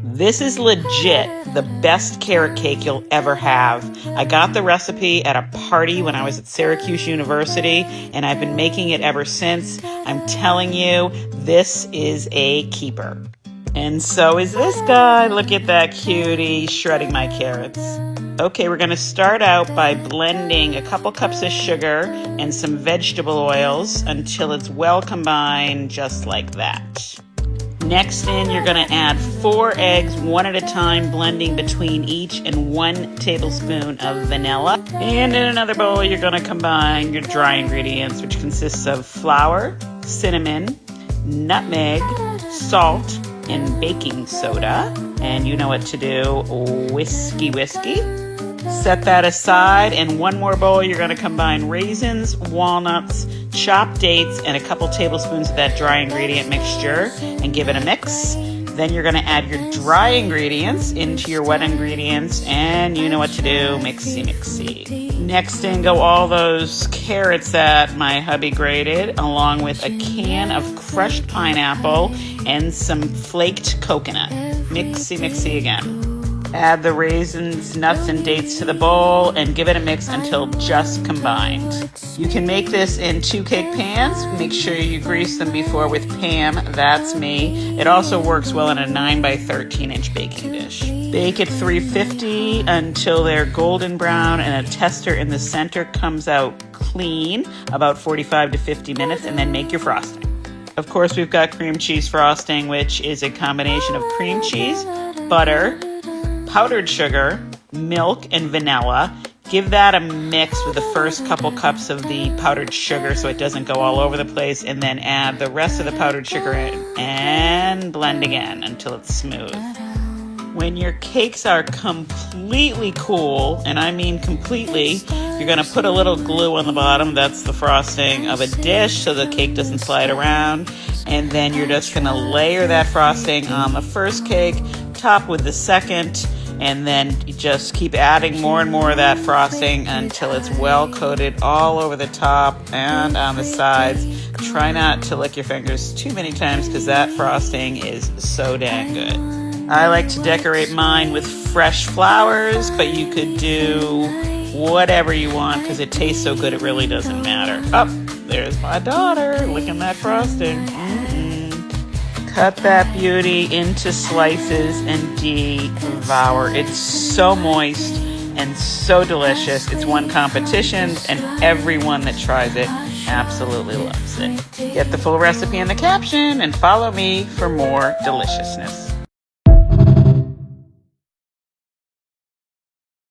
This is legit the best carrot cake you'll ever have. I got the recipe at a party when I was at Syracuse University, and I've been making it ever since. I'm telling you, this is a keeper. And so is this guy. Look at that cutie shredding my carrots. Okay, we're going to start out by blending a couple cups of sugar and some vegetable oils until it's well combined, just like that. Next in, you're going to add 4 eggs, one at a time, blending between each, and 1 tablespoon of vanilla. And in another bowl, you're going to combine your dry ingredients, which consists of flour, cinnamon, nutmeg, salt, and baking soda. And you know what to do, whiskey. Set that aside. In one more bowl, you're going to combine raisins, walnuts, chopped dates, and a couple tablespoons of that dry ingredient mixture and give it a mix. Then you're going to add your dry ingredients into your wet ingredients, and you know what to do, mixy. Next in go all those carrots that my hubby grated, along with a can of crushed pineapple and some flaked coconut. Mixy again. Add the raisins, nuts, and dates to the bowl and give it a mix until just combined. You can make this in 2 cake pans. Make sure you grease them before with Pam, that's me. It also works well in a 9 by 13 inch baking dish. Bake at 350 until they're golden brown and a tester in the center comes out clean, about 45 to 50 minutes, and then make your frosting. Of course, we've got cream cheese frosting, which is a combination of cream cheese, butter, powdered sugar, milk, and vanilla. Give that a mix with the first couple cups of the powdered sugar so it doesn't go all over the place, and then add the rest of the powdered sugar in and blend again until it's smooth. When your cakes are completely cool, and I mean completely, you're going to put a little glue on the bottom. That's the frosting of a dish so the cake doesn't slide around. And then you're just going to layer that frosting on the first cake, top with the second, and then you just keep adding more and more of that frosting until it's well coated all over the top and on the sides. Try not to lick your fingers too many times because that frosting is so dang good. I like to decorate mine with fresh flowers, but you could do whatever you want because it tastes so good it really doesn't matter. Oh, there's my daughter licking that frosting. Cut that beauty into slices and devour. It's so moist and so delicious. It's won competitions, and everyone that tries it absolutely loves it. Get the full recipe in the caption and follow me for more deliciousness.